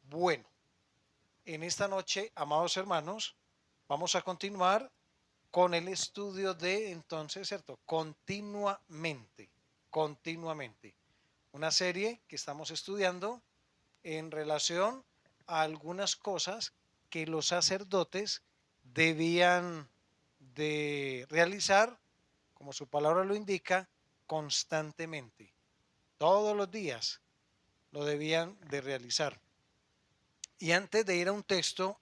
Bueno, en esta noche, amados hermanos, vamos a continuar con el estudio de entonces, ¿cierto? Continuamente. Una serie que estamos estudiando en relación a algunas cosas que los sacerdotes debían de realizar, como su palabra lo indica, constantemente. Todos los días lo debían de realizar. Y antes de ir a un texto,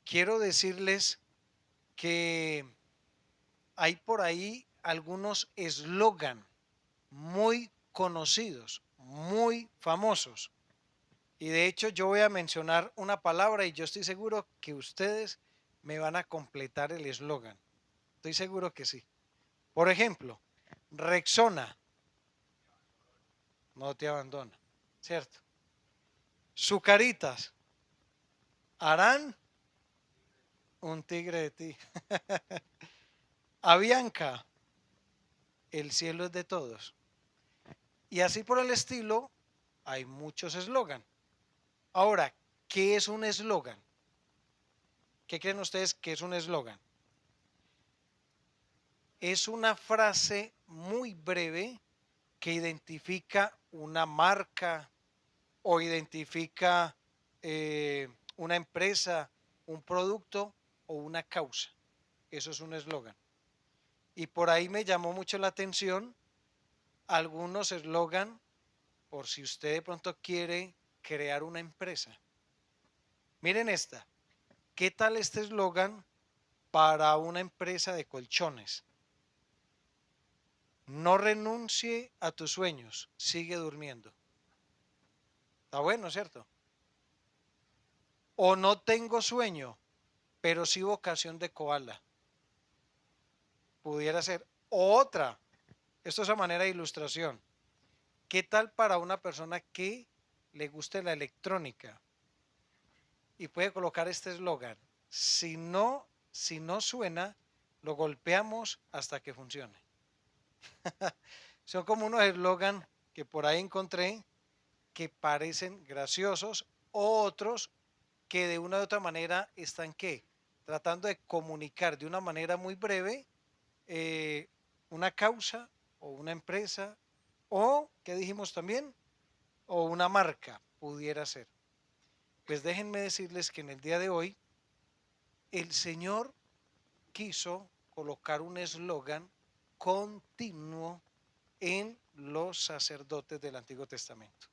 quiero decirles que hay por ahí algunos eslogan muy conocidos, muy famosos. Y de hecho yo voy a mencionar una palabra y yo estoy seguro que ustedes me van a completar el eslogan. Estoy seguro que sí. Por ejemplo, Rexona no te abandona, ¿cierto? Sucaritas harán un tigre de ti. Avianca, el cielo es de todos. Y así por el estilo, hay muchos eslogan. Ahora, ¿qué es un eslogan? ¿Qué creen ustedes que es un eslogan? Es una frase muy breve que identifica una marca o identifica una empresa, un producto o una causa. Eso es un eslogan. Y por ahí me llamó mucho la atención algunos eslogan por si usted de pronto quiere crear una empresa. Miren esta. ¿Qué tal este eslogan para una empresa de colchones? No renuncie a tus sueños, sigue durmiendo. Está bueno, ¿cierto? O no tengo sueño, pero sí vocación de koala. Pudiera ser otra. Esto es a manera de ilustración. ¿Qué tal para una persona que le guste la electrónica? Y puede colocar este eslogan. Si no suena, lo golpeamos hasta que funcione. Son como unos eslogan que por ahí encontré que parecen graciosos, o otros que de una u otra manera están ¿qué? Tratando de comunicar de una manera muy breve eh, una causa o una empresa o, ¿qué dijimos también? O una marca pudiera ser. Pues déjenme decirles que en el día de hoy el Señor quiso colocar un eslogan continuo en los sacerdotes del Antiguo Testamento.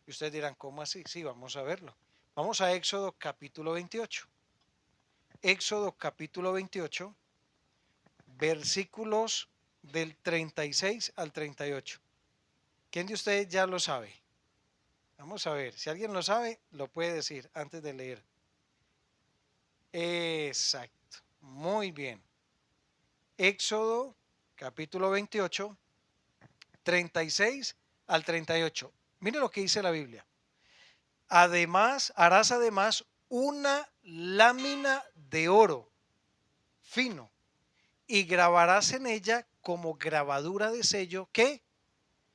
Y ustedes dirán, ¿cómo así? Sí, vamos a verlo. Vamos a Éxodo capítulo 28. Éxodo capítulo 28, versículos del 36 al 38. ¿Quién de ustedes ya lo sabe? Vamos a ver, si alguien lo sabe, lo puede decir antes de leer. Exacto, muy bien. Éxodo capítulo 28, 36 al 38. Mire lo que dice la Biblia. Harás además una lámina de oro fino y grabarás en ella como grabadura de sello que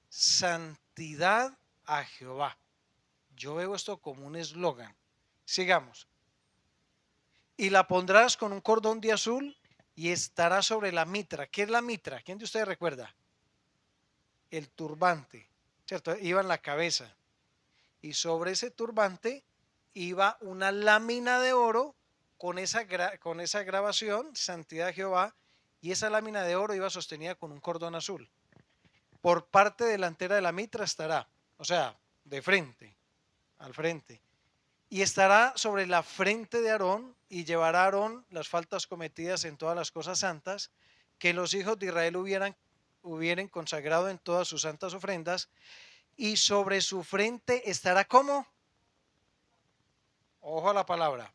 santidad a Jehová. Yo veo esto como un eslogan. Sigamos. Y la pondrás con un cordón de azul y estará sobre la mitra. ¿Qué es la mitra? ¿Quién de ustedes recuerda? El turbante, ¿cierto? Iba en la cabeza. Y sobre ese turbante iba una lámina de oro con esa grabación, Santidad de Jehová, y esa lámina de oro iba sostenida con un cordón azul. Por parte delantera de la mitra estará, o sea, de frente, al frente. Y estará sobre la frente de Aarón y llevará a Aarón las faltas cometidas en todas las cosas santas que los hijos de Israel hubieran consagrado en todas sus santas ofrendas. Y sobre su frente estará como, ojo a la palabra,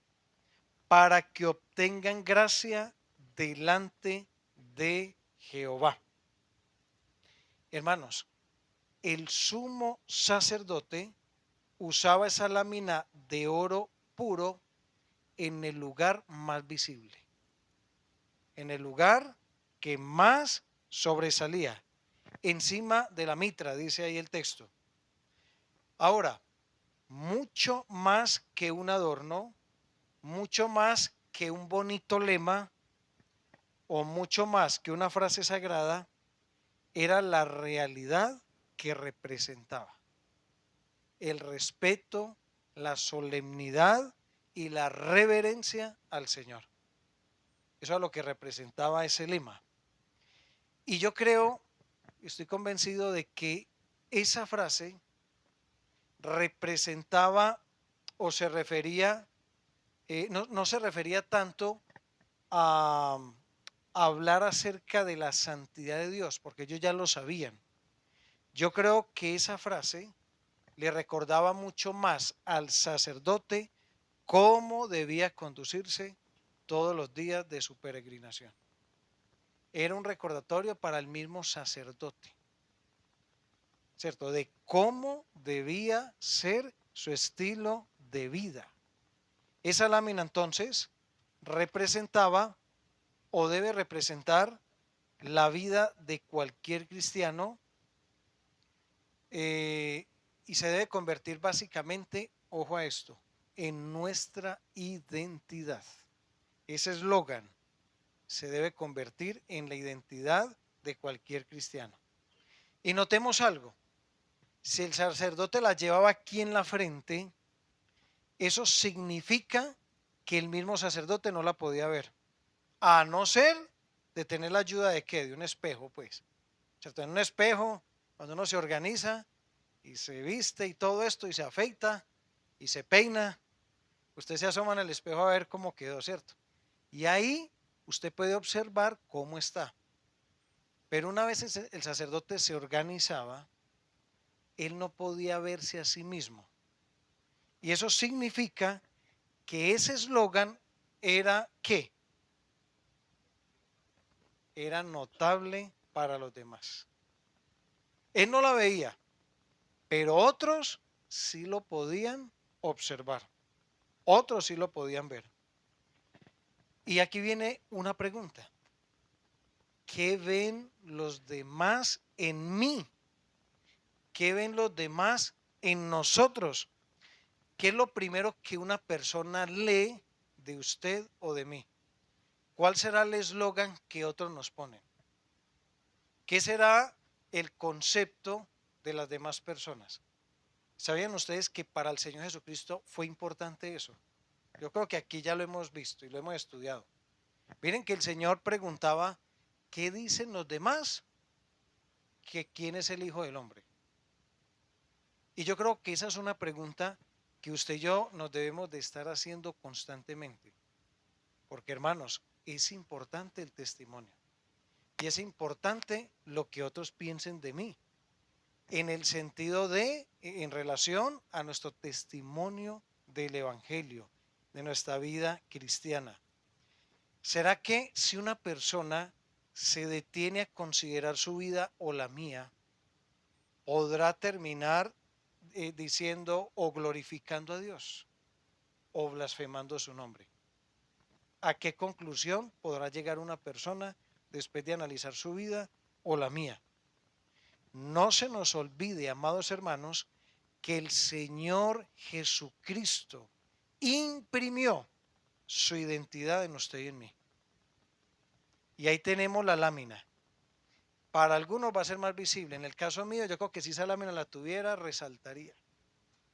para que obtengan gracia delante de Jehová. Hermanos, el sumo sacerdote usaba esa lámina de oro puro en el lugar más visible, en el lugar que más sobresalía, encima de la mitra, dice ahí el texto. Ahora, mucho más que un adorno, mucho más que un bonito lema o mucho más que una frase sagrada, era la realidad que representaba. El respeto, la solemnidad y la reverencia al Señor. Eso es lo que representaba ese lema. Y yo creo, estoy convencido de que esa frase representaba o se refería, no se refería tanto a hablar acerca de la santidad de Dios, porque ellos ya lo sabían. Yo creo que esa frase le recordaba mucho más al sacerdote cómo debía conducirse todos los días de su peregrinación. Era un recordatorio para el mismo sacerdote, ¿cierto? De cómo debía ser su estilo de vida. Esa lámina entonces representaba o debe representar la vida de cualquier cristiano, y se debe convertir básicamente, ojo a esto, en nuestra identidad. Ese eslogan se debe convertir en la identidad de cualquier cristiano. Y notemos algo, si el sacerdote la llevaba aquí en la frente, eso significa que el mismo sacerdote no la podía ver, a no ser de tener la ayuda de qué, de un espejo, pues. ¿Cierto? En un espejo, cuando uno se organiza y se viste y todo esto y se afeita y se peina, usted se asoma en el espejo a ver cómo quedó, ¿cierto? Y ahí usted puede observar cómo está. Pero una vez el sacerdote se organizaba, él no podía verse a sí mismo. Y eso significa que ese eslogan era ¿qué? Era notable para los demás. Él no la veía, pero otros sí lo podían observar. Otros sí lo podían ver. Y aquí viene una pregunta. ¿Qué ven los demás en mí? ¿Qué ven los demás en nosotros? ¿Qué es lo primero que una persona lee de usted o de mí? ¿Cuál será el eslogan que otros nos ponen? ¿Qué será el concepto de las demás personas? ¿Sabían ustedes que para el Señor Jesucristo fue importante eso? Yo creo que aquí ya lo hemos visto y lo hemos estudiado. Miren que el Señor preguntaba, ¿qué dicen los demás? Que quién es el Hijo del Hombre. Y yo creo que esa es una pregunta que usted y yo nos debemos de estar haciendo constantemente. Porque hermanos, es importante el testimonio. Y es importante lo que otros piensen de mí. En el sentido de, en relación a nuestro testimonio del Evangelio, de nuestra vida cristiana. ¿Será que si una persona se detiene a considerar su vida o la mía, podrá terminar diciendo o glorificando a Dios o blasfemando su nombre? ¿A qué conclusión podrá llegar una persona después de analizar su vida o la mía? No se nos olvide, amados hermanos, que el Señor Jesucristo imprimió su identidad en usted y en mí. Y ahí tenemos la lámina. Para algunos va a ser más visible. En el caso mío, yo creo que si esa lámina la tuviera, resaltaría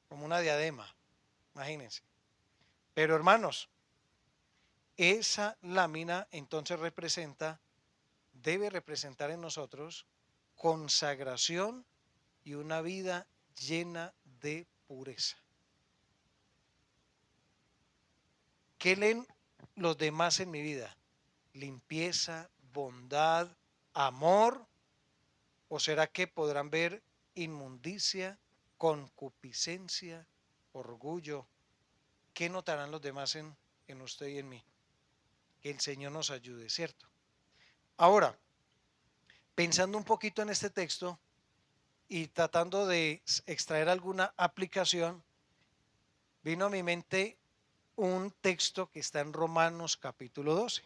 como una diadema. Imagínense. Pero hermanos, esa lámina entonces debe representar en nosotros consagración y una vida llena de pureza. ¿Qué leen los demás en mi vida? Limpieza, bondad, amor, o será que podrán ver inmundicia, concupiscencia, orgullo? ¿Qué notarán los demás en usted y en mí? Que el Señor nos ayude, ¿cierto? Ahora, pensando un poquito en este texto y tratando de extraer alguna aplicación, vino a mi mente un texto que está en Romanos capítulo 12.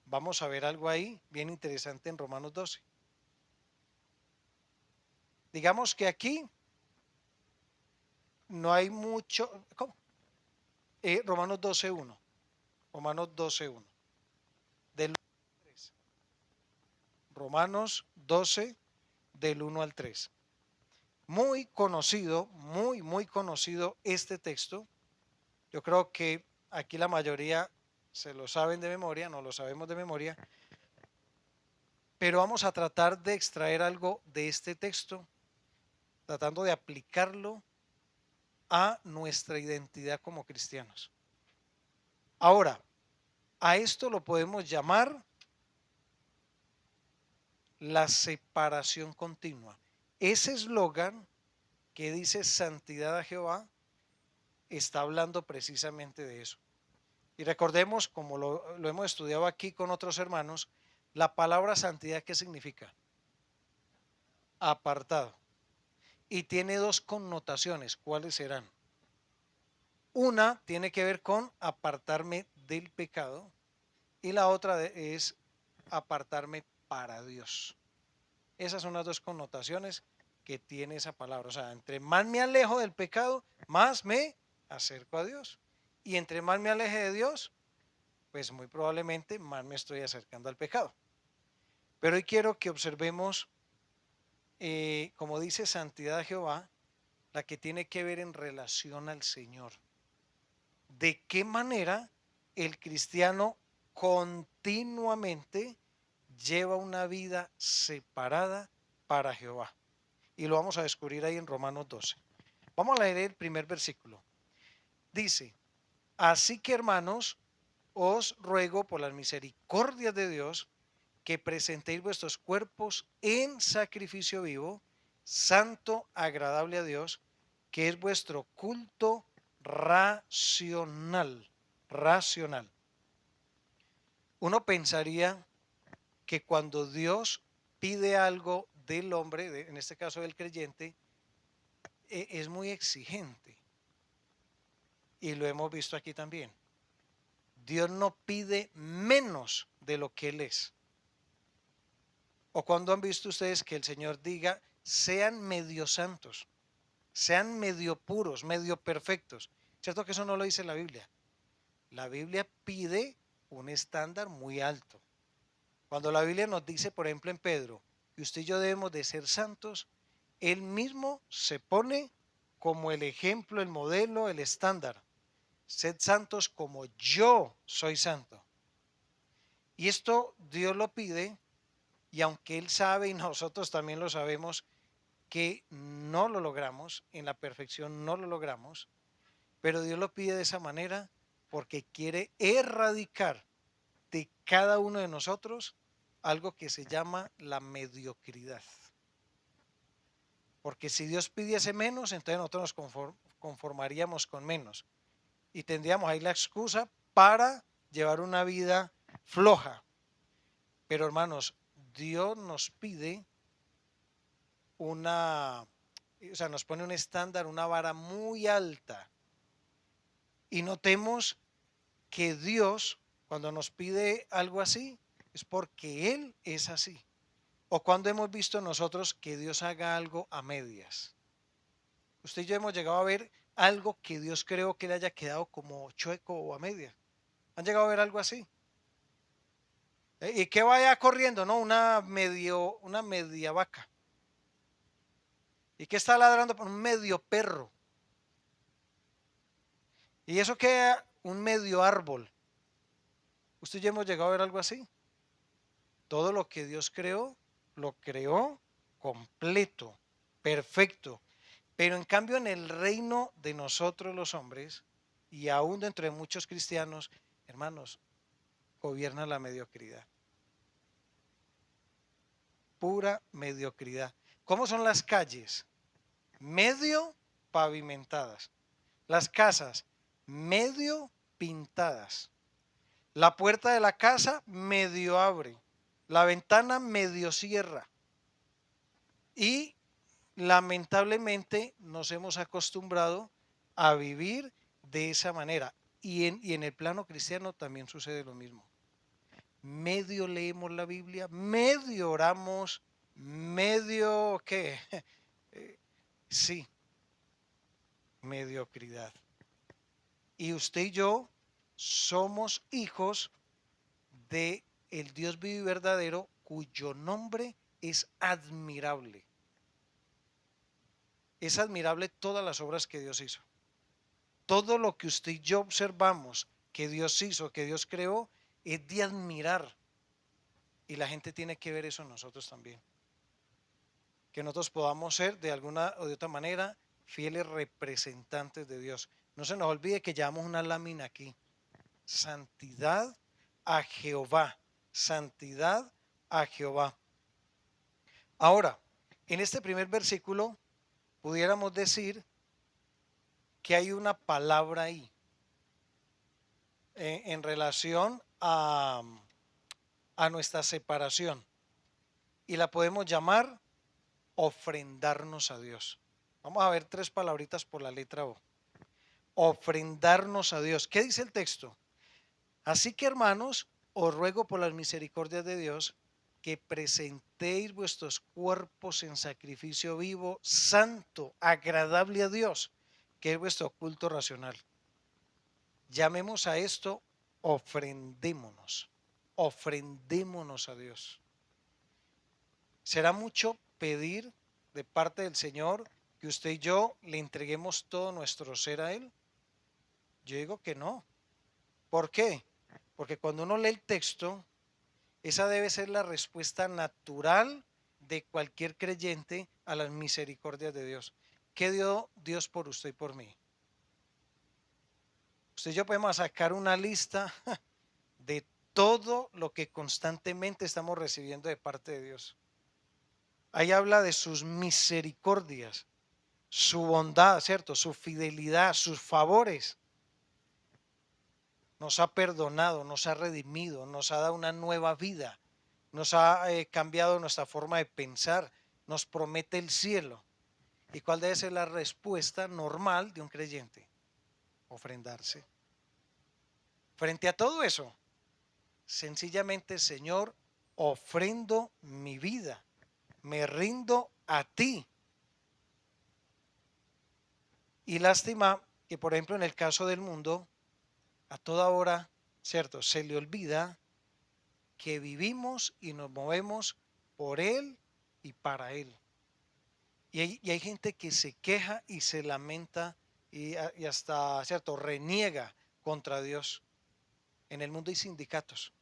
Vamos a ver algo ahí bien interesante en Romanos 12. Digamos que aquí no hay mucho. ¿Cómo? Romanos 12:1. Romanos 12:1. Del 1 al 3. Romanos 12, del 1 al 3. Muy conocido, muy conocido este texto. Yo creo que aquí la mayoría se lo saben de memoria, no lo sabemos de memoria, pero vamos a tratar de extraer algo de este texto, tratando de aplicarlo a nuestra identidad como cristianos. Ahora, a esto lo podemos llamar la separación continua. Ese eslogan que dice santidad a Jehová está hablando precisamente de eso. Y recordemos, como lo hemos estudiado aquí con otros hermanos, la palabra santidad, ¿qué significa? Apartado. Y tiene dos connotaciones. ¿Cuáles serán? Una tiene que ver con apartarme del pecado y la otra es apartarme para Dios. Esas son las dos connotaciones que tiene esa palabra. O sea, entre más me alejo del pecado, más me acerco a Dios. Y entre más me aleje de Dios, pues muy probablemente más me estoy acercando al pecado. Pero hoy quiero que observemos, como dice santidad a Jehová, la que tiene que ver en relación al Señor. ¿De qué manera el cristiano continuamente lleva una vida separada para Jehová? Y lo vamos a descubrir ahí en Romanos 12. Vamos a leer el primer versículo. Dice, así que hermanos, os ruego por las misericordias de Dios que presentéis vuestros cuerpos en sacrificio vivo, santo, agradable a Dios, que es vuestro culto racional. Racional. Uno pensaría que cuando Dios pide algo del hombre, en este caso del creyente, es muy exigente. Y lo hemos visto aquí también. Dios no pide menos de lo que Él es. O cuando han visto ustedes que el Señor diga, sean medio santos, sean medio puros, medio perfectos. ¿Cierto que eso no lo dice la Biblia? La Biblia pide un estándar muy alto. Cuando la Biblia nos dice, por ejemplo, en Pedro, que usted y yo debemos de ser santos, Él mismo se pone como el ejemplo, el modelo, el estándar. Sed santos como yo soy santo. Y esto Dios lo pide, y aunque Él sabe y nosotros también lo sabemos, que no lo logramos, en la perfección no lo logramos, pero Dios lo pide de esa manera porque quiere erradicar de cada uno de nosotros algo que se llama la mediocridad. Porque si Dios pidiese menos, entonces nosotros nos conformaríamos con menos y tendríamos ahí la excusa para llevar una vida floja. Pero hermanos, Dios nos pide o sea, nos pone un estándar, una vara muy alta. Y notemos que Dios, cuando nos pide algo así, es porque Él es así. O cuando hemos visto nosotros que Dios haga algo a medias. Usted y yo hemos llegado a ver algo que Dios creó que le haya quedado como chueco o a medias. ¿Han llegado a ver algo así? Y que vaya corriendo, ¿no? Una media vaca. Y que está ladrando por un medio perro. Y eso queda un medio árbol. ¿Usted ya hemos llegado a ver algo así? Todo lo que Dios creó, lo creó completo, perfecto. Pero en cambio en el reino de nosotros los hombres, y aún dentro de muchos cristianos, hermanos, gobierna la mediocridad. Pura mediocridad. ¿Cómo son las calles? Medio pavimentadas. Las casas, medio pintadas. La puerta de la casa medio abre. La ventana medio cierra. Y lamentablemente nos hemos acostumbrado a vivir de esa manera. Y en el plano cristiano también sucede lo mismo. Medio leemos la Biblia, medio oramos, medio, ¿qué? Sí, mediocridad. Y usted y yo somos hijos de el Dios vivo y verdadero, cuyo nombre es admirable. Es admirable todas las obras que Dios hizo. Todo lo que usted y yo observamos que Dios hizo, que Dios creó, es de admirar. Y la gente tiene que ver eso en nosotros también. Que nosotros podamos ser de alguna o de otra manera fieles representantes de Dios. No se nos olvide que llevamos una lámina aquí. Santidad a Jehová. Santidad a Jehová. Ahora, en este primer versículo pudiéramos decir que hay una palabra ahí en relación a nuestra separación y la podemos llamar ofrendarnos a Dios. Vamos a ver tres palabritas por la letra O. Ofrendarnos a Dios. ¿Qué dice el texto? Así que, hermanos, os ruego por las misericordias de Dios que presentéis vuestros cuerpos en sacrificio vivo, santo, agradable a Dios, que es vuestro culto racional. Llamemos a esto ofrendémonos. Ofrendémonos a Dios. ¿Será mucho pedir de parte del Señor que usted y yo le entreguemos todo nuestro ser a Él? Yo digo que no. ¿Por qué? Porque cuando uno lee el texto, esa debe ser la respuesta natural de cualquier creyente a las misericordias de Dios. ¿Qué dio Dios por usted y por mí? Usted y yo podemos sacar una lista de todo lo que constantemente estamos recibiendo de parte de Dios. Ahí habla de sus misericordias, su bondad, ¿cierto? Su fidelidad, sus favores. Nos ha perdonado, nos ha redimido, nos ha dado una nueva vida, nos ha cambiado nuestra forma de pensar, nos promete el cielo. ¿Y cuál debe ser la respuesta normal de un creyente? Ofrendarse. Frente a todo eso, sencillamente, Señor, ofrendo mi vida, me rindo a ti. Y lástima que, por ejemplo, en el caso del mundo, a toda hora, ¿cierto? Se le olvida que vivimos y nos movemos por Él y para Él. Y hay gente que se queja y se lamenta y hasta, ¿cierto?, reniega contra Dios. En el mundo hay sindicatos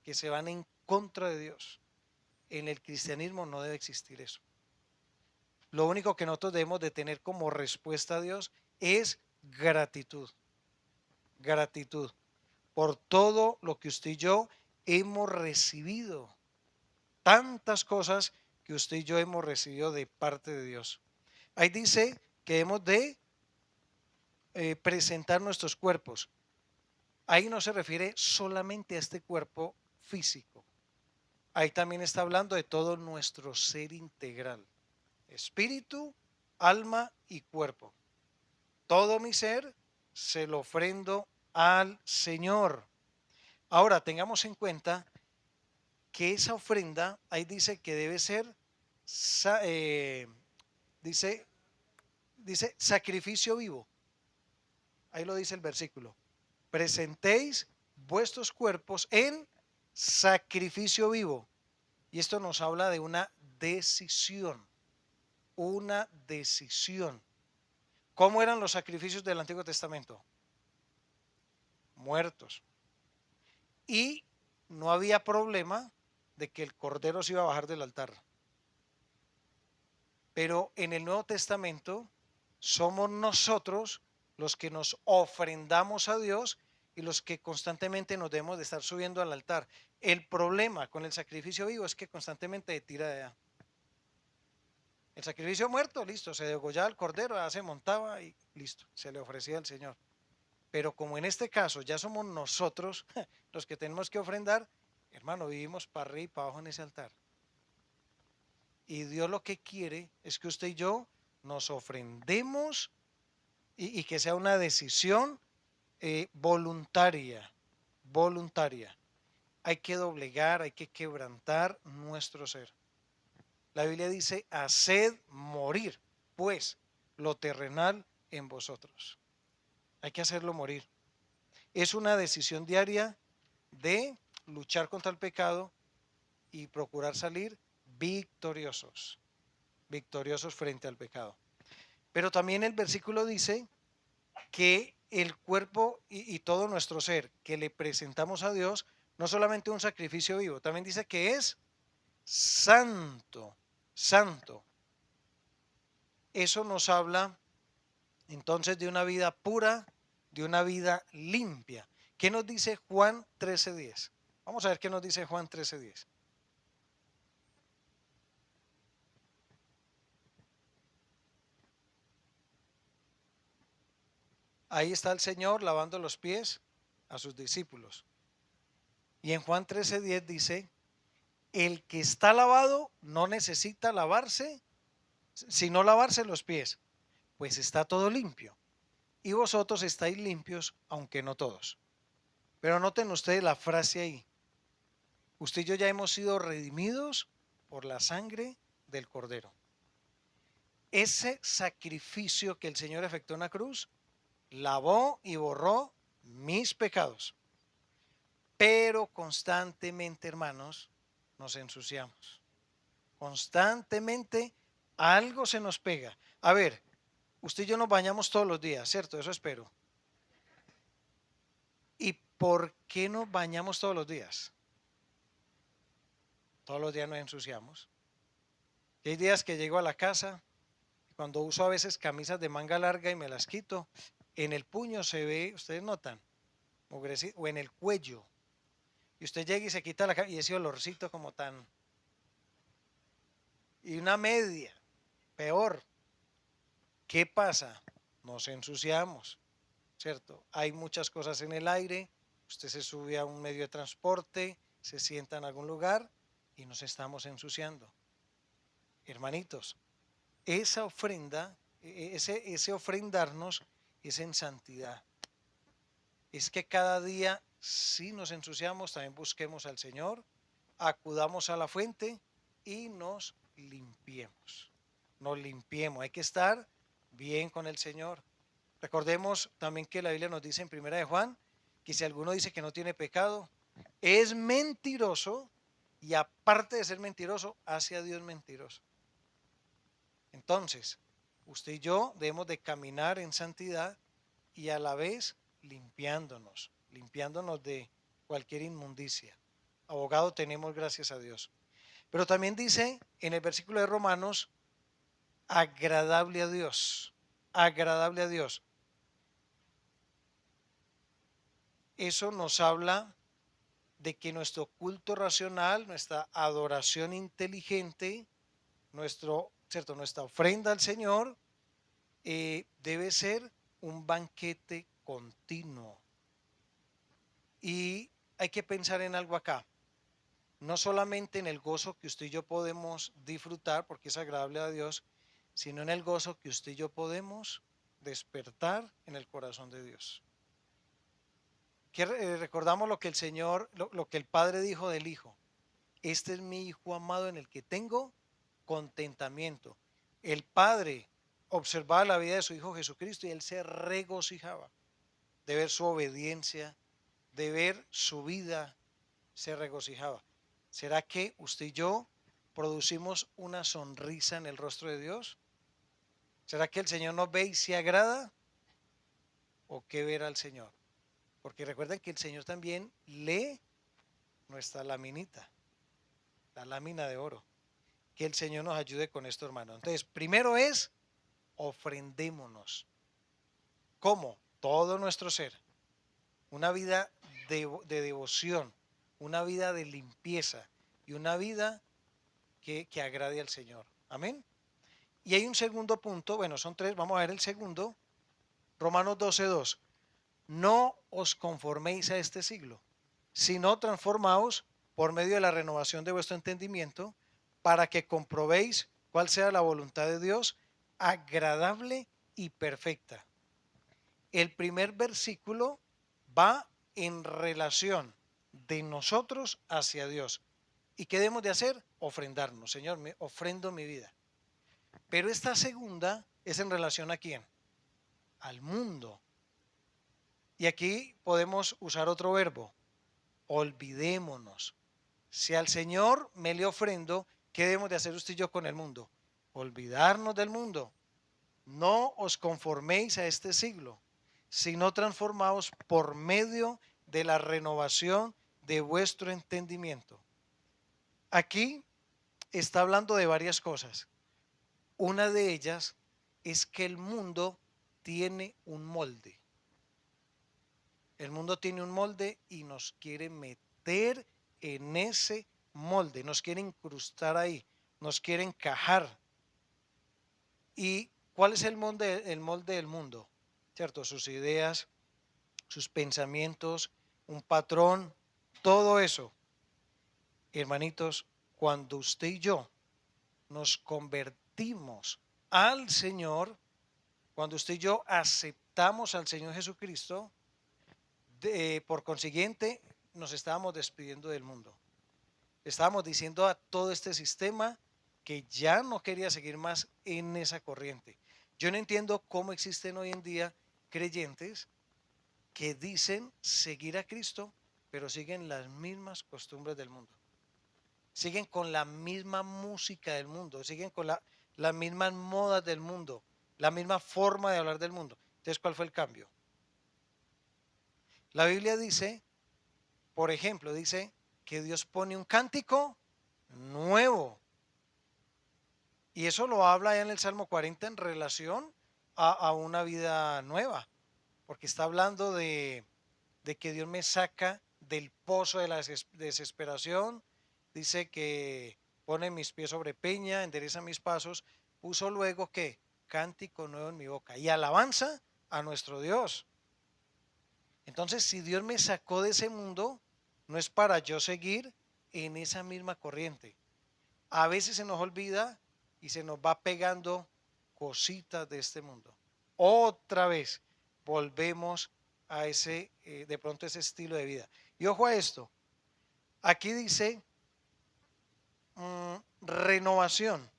que se van en contra de Dios. En el cristianismo no debe existir eso. Lo único que nosotros debemos de tener como respuesta a Dios es gratitud. Gratitud por todo lo que usted y yo hemos recibido. Tantas cosas que usted y yo hemos recibido de parte de Dios. Ahí dice que hemos de presentar nuestros cuerpos. Ahí no se refiere solamente a este cuerpo físico. Ahí también está hablando de todo nuestro ser integral. Espíritu, alma y cuerpo. Todo mi ser se lo ofrendo al Señor. Ahora tengamos en cuenta que esa ofrenda, ahí dice que debe ser, dice, dice sacrificio vivo. Ahí lo dice el versículo. Presentéis vuestros cuerpos en sacrificio vivo. Y esto nos habla de una decisión. Una decisión. ¿Cómo eran los sacrificios del Antiguo Testamento? Muertos. Y no había problema de que el cordero se iba a bajar del altar. Pero en el Nuevo Testamento somos nosotros los que nos ofrendamos a Dios y los que constantemente nos debemos de estar subiendo al altar. El problema con el sacrificio vivo es que constantemente tira de allá. El sacrificio muerto, listo, se degollaba el cordero, ya se montaba y listo, se le ofrecía al Señor. Pero como en este caso ya somos nosotros los que tenemos que ofrendar, hermano, vivimos para arriba y para abajo en ese altar. Y Dios lo que quiere es que usted y yo nos ofrendemos y que sea una decisión voluntaria, voluntaria. Hay que doblegar, hay que quebrantar nuestro ser. La Biblia dice, haced morir, pues, lo terrenal en vosotros. Hay que hacerlo morir. Es una decisión diaria de luchar contra el pecado y procurar salir victoriosos, victoriosos frente al pecado. Pero también el versículo dice que el cuerpo y todo nuestro ser que le presentamos a Dios, no solamente un sacrificio vivo, también dice que es santo, santo. Eso nos habla entonces de una vida pura, de una vida limpia. ¿Qué nos dice Juan 13:10? Vamos a ver qué nos dice Juan 13:10. Ahí está el Señor lavando los pies a sus discípulos. Y en Juan 13:10 dice, el que está lavado no necesita lavarse, sino lavarse los pies, pues está todo limpio. Y vosotros estáis limpios, aunque no todos. Pero noten ustedes la frase ahí. Usted y yo ya hemos sido redimidos por la sangre del Cordero. Ese sacrificio que el Señor efectuó en la cruz lavó y borró mis pecados. Pero constantemente, hermanos, nos ensuciamos. Constantemente algo se nos pega. A ver, usted y yo nos bañamos todos los días, ¿cierto? Eso espero. ¿Y por qué nos bañamos todos los días? Todos los días nos ensuciamos. Y hay días que llego a la casa, cuando uso a veces camisas de manga larga y me las quito, en el puño se ve, ustedes notan, o en el cuello. Y usted llega y se quita la camisa y ese olorcito como tan... Y una media, peor. ¿Qué pasa? Nos ensuciamos, ¿cierto? Hay muchas cosas en el aire, usted se sube a un medio de transporte, se sienta en algún lugar y nos estamos ensuciando. Hermanitos, esa ofrenda, ese ofrendarnos es en santidad. Es que cada día, si nos ensuciamos, también busquemos al Señor, acudamos a la fuente y nos limpiemos. Nos limpiemos, hay que estar bien con el Señor. Recordemos también que la Biblia nos dice en Primera de Juan que si alguno dice que no tiene pecado, es mentiroso y aparte de ser mentiroso, hace a Dios mentiroso. Entonces, usted y yo debemos de caminar en santidad y a la vez limpiándonos de cualquier inmundicia. Abogado tenemos, gracias a Dios. Pero también dice en el versículo de Romanos, agradable a Dios, agradable a Dios. Eso nos habla de que nuestro culto racional, nuestra adoración inteligente, nuestra ofrenda al Señor debe ser un banquete continuo. Y hay que pensar en algo acá, no solamente en el gozo que usted y yo podemos disfrutar, porque es agradable a Dios, sino en el gozo que usted y yo podemos despertar en el corazón de Dios. Que recordamos lo que el Señor, lo que el Padre dijo del Hijo. Este es mi Hijo amado en el que tengo contentamiento. El Padre observaba la vida de su Hijo Jesucristo y él se regocijaba de ver su obediencia, de ver su vida, se regocijaba. ¿Será que usted y yo producimos una sonrisa en el rostro de Dios? ¿Será que el Señor nos ve y se agrada? ¿O qué ver al Señor? Porque recuerden que el Señor también lee nuestra laminita, la lámina de oro. Que el Señor nos ayude con esto, hermano. Entonces, primero es ofrendémonos. ¿Cómo? Todo nuestro ser. Una vida de devoción, una vida de limpieza y una vida que agrade al Señor. Amén. Y hay un segundo punto, bueno, son tres, vamos a ver el segundo. Romanos 12:2. No os conforméis a este siglo, sino transformaos por medio de la renovación de vuestro entendimiento, para que comprobéis cuál sea la voluntad de Dios, agradable y perfecta. El primer versículo va en relación de nosotros hacia Dios. ¿Y qué debemos de hacer? Ofrendarnos. Señor, me ofrendo mi vida. Pero esta segunda es en relación a quién? al mundo. Y aquí podemos usar otro verbo, olvidémonos. Si al Señor me le ofrendo, ¿qué debemos de hacer usted y yo con el mundo? Olvidarnos del mundo. No os conforméis a este siglo, sino transformaos por medio de la renovación de vuestro entendimiento. Aquí está hablando de varias cosas. Una de ellas es que el mundo tiene un molde. El mundo tiene un molde y nos quiere meter en ese molde, nos quiere incrustar ahí, nos quiere encajar. ¿Y cuál es el molde del mundo? ¿Cierto? Sus ideas, sus pensamientos, un patrón, todo eso. Hermanitos, cuando usted y yo nos convertimos al Señor, cuando usted y yo aceptamos al Señor Jesucristo, por consiguiente, nos estábamos despidiendo del mundo. Estábamos diciendo a todo este sistema que ya no quería seguir más en esa corriente. Yo no entiendo cómo existen hoy en día creyentes que dicen seguir a Cristo, pero siguen las mismas costumbres del mundo. Siguen con la misma música del mundo, siguen con las mismas modas del mundo, la misma forma de hablar del mundo. Entonces, ¿cuál fue el cambio? La Biblia dice, por ejemplo, dice que Dios pone un cántico nuevo. Y eso lo habla ya en el Salmo 40 en relación a una vida nueva, porque está hablando de que Dios me saca del pozo de la desesperación, dice que pone mis pies sobre peña, endereza mis pasos, puso luego que cántico nuevo en mi boca y alabanza a nuestro Dios. Entonces, si Dios me sacó de ese mundo, no es para yo seguir en esa misma corriente. A veces se nos olvida y se nos va pegando cositas de este mundo. Otra vez volvemos a ese, de pronto ese estilo de vida. Y ojo a esto, aquí dice renovación,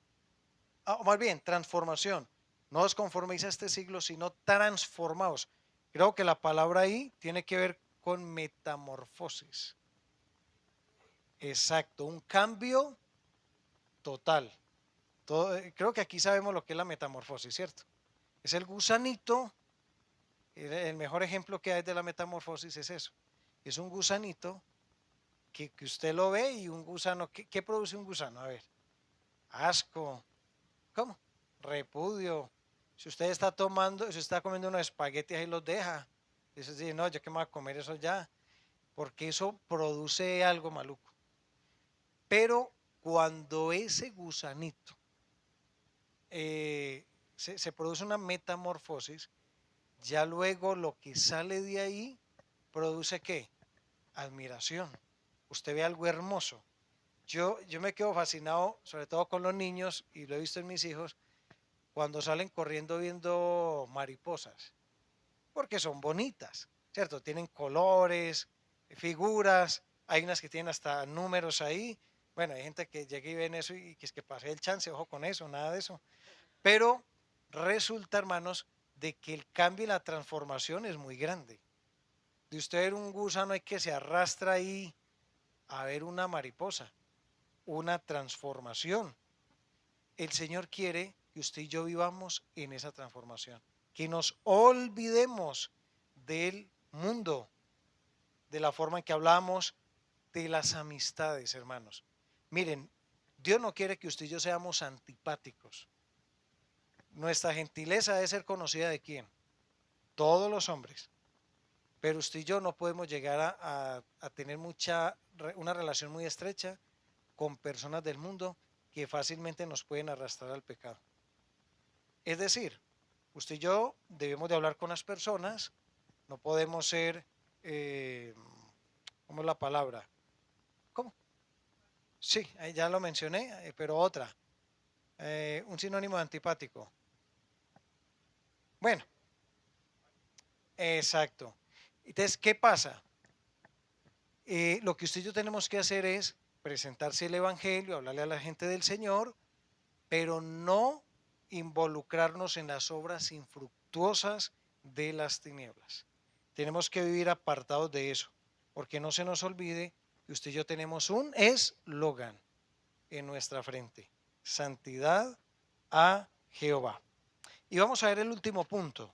o más bien transformación. No os conforméis a este siglo, sino transformaos. Creo que la palabra ahí tiene que ver con metamorfosis. Exacto, un cambio total. Creo que aquí sabemos lo que es la metamorfosis, ¿cierto? Es el gusanito, el mejor ejemplo que hay de la metamorfosis es eso. Es un gusanito que usted lo ve y un gusano, ¿qué produce un gusano? A ver, asco, ¿cómo? Repudio. Si usted está tomando, si está comiendo unos espaguetis ahí los deja. Dice, no, yo que me voy a comer eso ya, porque eso produce algo maluco. Pero cuando ese gusanito se produce una metamorfosis, ya luego lo que sale de ahí produce ¿qué? Admiración. Usted ve algo hermoso. Yo me quedo fascinado, sobre todo con los niños, y lo he visto en mis hijos, cuando salen corriendo viendo mariposas, porque son bonitas, ¿cierto? Tienen colores, figuras, hay unas que tienen hasta números ahí. Bueno, hay gente que llega y ven eso y que es que pase el chance, ojo con eso, nada de eso. Pero resulta, hermanos, de que el cambio y la transformación es muy grande. De usted ver un gusano hay que se arrastra ahí a ver una mariposa, una transformación. El Señor quiere que usted y yo vivamos en esa transformación, que nos olvidemos del mundo, de la forma en que hablamos, de las amistades, hermanos. Miren, Dios no quiere que usted y yo seamos antipáticos. Nuestra gentileza debe ser conocida de quién, todos los hombres. Pero usted y yo no podemos llegar a tener una relación muy estrecha con personas del mundo que fácilmente nos pueden arrastrar al pecado. Es decir, usted y yo debemos de hablar con las personas, no podemos ser, ¿cómo es la palabra? ¿Cómo? Sí, ya lo mencioné, pero otra, un sinónimo de antipático. Bueno, exacto. Entonces, ¿qué pasa? Lo que usted y yo tenemos que hacer es presentarse el Evangelio, hablarle a la gente del Señor, pero no involucrarnos en las obras infructuosas de las tinieblas. Tenemos que vivir apartados de eso, porque no se nos olvide que usted y yo tenemos un eslogan en nuestra frente: santidad a Jehová. Y vamos a ver el último punto,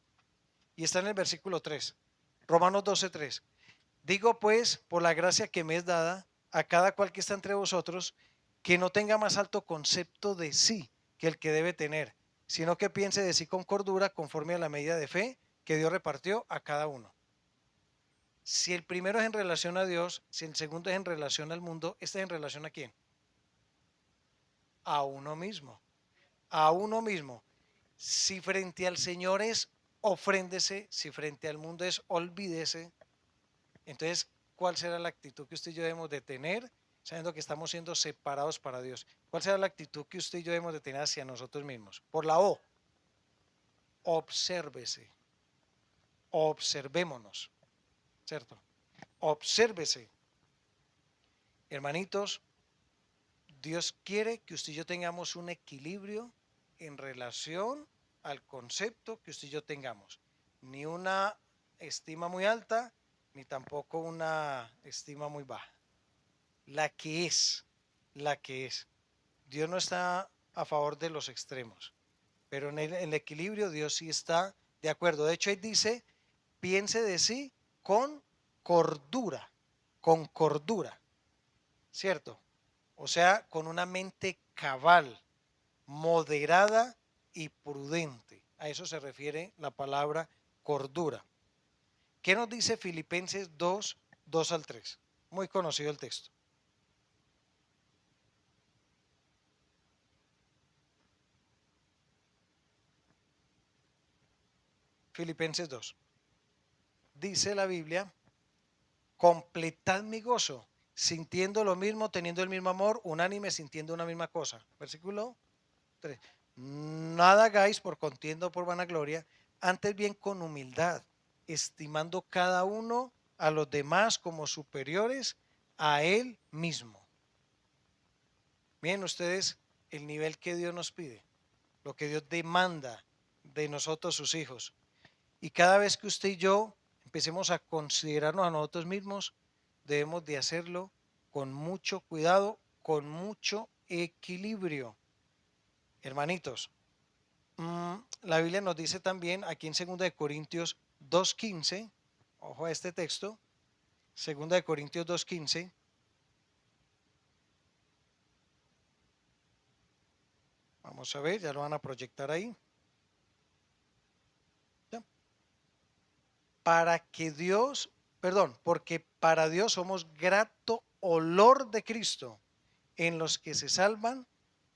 y está en el versículo 3, Romanos 12:3. Digo pues, por la gracia que me es dada, a cada cual que está entre vosotros, que no tenga más alto concepto de sí que el que debe tener, sino que piense de sí con cordura, conforme a la medida de fe que Dios repartió a cada uno. Si el primero es en relación a Dios, si el segundo es en relación al mundo, ¿este es en relación a quién? A uno mismo. A uno mismo. Si frente al Señor es ofréndese, si frente al mundo es olvídese, entonces, ¿cuál será la actitud que usted y yo debemos de tener, sabiendo que estamos siendo separados para Dios? ¿Cuál será la actitud que usted y yo debemos de tener hacia nosotros mismos? Por la O, obsérvese, observémonos, ¿cierto? Obsérvese. Hermanitos, Dios quiere que usted y yo tengamos un equilibrio en relación al concepto que usted y yo tengamos. Ni una estima muy alta, ni tampoco una estima muy baja. La que es, la que es. Dios no está a favor de los extremos, pero en el equilibrio Dios sí está de acuerdo. De hecho, Él dice, piense de sí con cordura, ¿cierto? O sea, con una mente cabal, moderada y prudente. A eso se refiere la palabra cordura. ¿Qué nos dice Filipenses 2:2 al 3? Muy conocido el texto. Filipenses 2. Dice la Biblia, completad mi gozo, sintiendo lo mismo, teniendo el mismo amor, unánime, sintiendo una misma cosa. Versículo 3. Nada hagáis por contienda o por vanagloria, antes bien con humildad, estimando cada uno a los demás como superiores a él mismo. Miren ustedes el nivel que Dios nos pide, lo que Dios demanda de nosotros sus hijos. Y cada vez que usted y yo empecemos a considerarnos a nosotros mismos, debemos de hacerlo con mucho cuidado, con mucho equilibrio. Hermanitos, la Biblia nos dice también aquí en 2 Corintios 2:15, ojo a este texto, 2 Corintios 2:15, vamos a ver, ya lo van a proyectar ahí. ¿Ya? Para que Dios, perdón, porque para Dios somos grato olor de Cristo en los que se salvan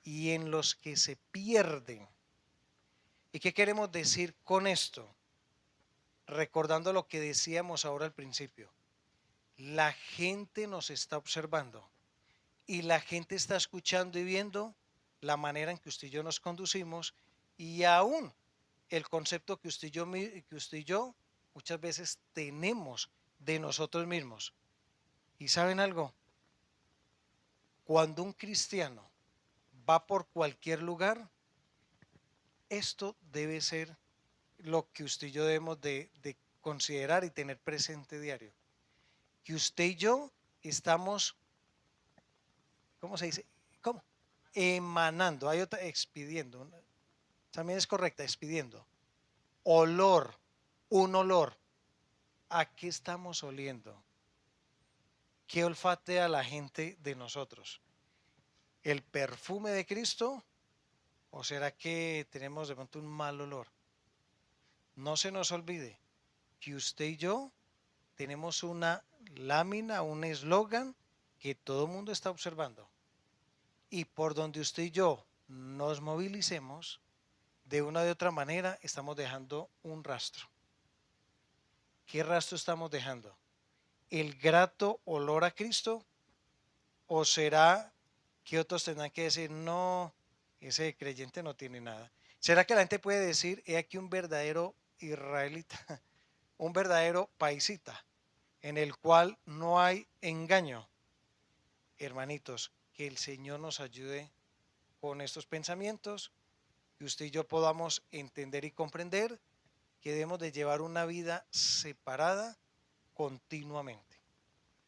y en los que se pierden. ¿Y qué queremos decir con esto? Recordando lo que decíamos ahora al principio. La gente nos está observando y la gente está escuchando y viendo la manera en que usted y yo nos conducimos, y aún el concepto que usted y yo muchas veces tenemos de nosotros mismos. ¿Y saben algo? Cuando un cristiano va por cualquier lugar, esto debe ser lo que usted y yo debemos de considerar y tener presente diario. Que usted y yo estamos, ¿cómo se dice? ¿Cómo? Emanando, hay otra, expidiendo, también es correcta, expidiendo. Olor, un olor. ¿A qué estamos oliendo? ¿Qué olfatea la gente de nosotros? ¿El perfume de Cristo? ¿O será que tenemos de pronto un mal olor? No se nos olvide que usted y yo tenemos una lámina, un eslogan que todo el mundo está observando. Y por donde usted y yo nos movilicemos, de una u otra manera estamos dejando un rastro. ¿Qué rastro estamos dejando? ¿El grato olor a Cristo? ¿O será que otros tendrán que decir, no, ese creyente no tiene nada? ¿Será que la gente puede decir, he aquí un verdadero israelita, un verdadero paisita, en el cual no hay engaño? Hermanitos, que el Señor nos ayude con estos pensamientos, que usted y yo podamos entender y comprender que debemos de llevar una vida separada continuamente.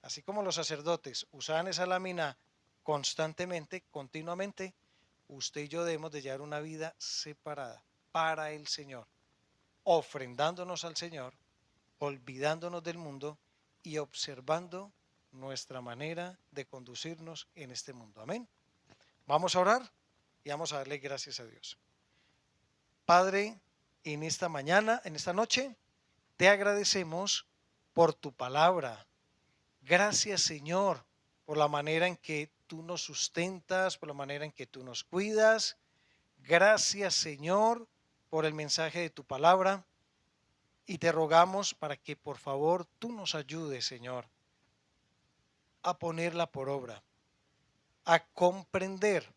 Así como los sacerdotes usaban esa lámina constantemente, continuamente, usted y yo debemos de llevar una vida separada para el Señor, ofrendándonos al Señor, olvidándonos del mundo y observando nuestra manera de conducirnos en este mundo. Amén. Vamos a orar y vamos a darle gracias a Dios. Padre, en esta mañana, en esta noche, te agradecemos por tu palabra. Gracias, Señor, por la manera en que tú nos sustentas, por la manera en que tú nos cuidas. Gracias, Señor, por el mensaje de tu palabra. Y te rogamos para que por favor tú nos ayudes, Señor, a ponerla por obra, a comprender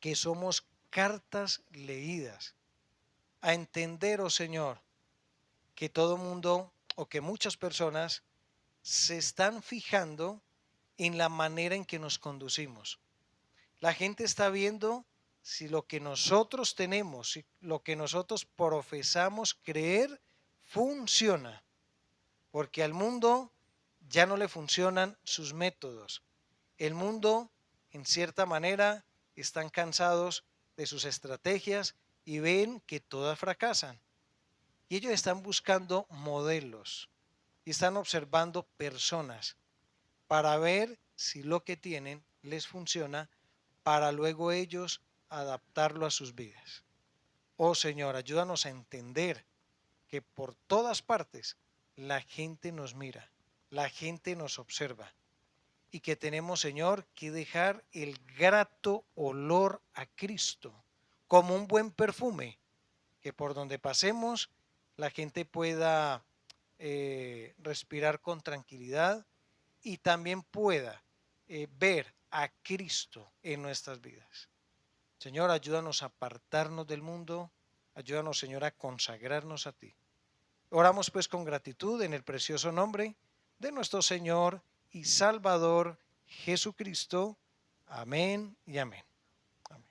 que somos cartas leídas, a entender, oh Señor, que todo mundo o que muchas personas se están fijando en la manera en que nos conducimos. La gente está viendo si lo que nosotros tenemos, si lo que nosotros profesamos creer funciona, porque al mundo ya no le funcionan sus métodos. El mundo, en cierta manera, están cansados de sus estrategias y ven que todas fracasan. Y ellos están buscando modelos y están observando personas para ver si lo que tienen les funciona para luego ellos adaptarlo a sus vidas. Oh Señor, ayúdanos a entender que por todas partes la gente nos mira, la gente nos observa y que tenemos, Señor, que dejar el grato olor a Cristo como un buen perfume, que por donde pasemos la gente pueda respirar con tranquilidad y también pueda ver a Cristo en nuestras vidas. Señor, ayúdanos a apartarnos del mundo, ayúdanos, Señor, a consagrarnos a ti. Oramos pues con gratitud en el precioso nombre de nuestro Señor y Salvador Jesucristo. Amén y amén. Amén.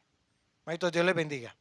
Maestro, Dios les bendiga.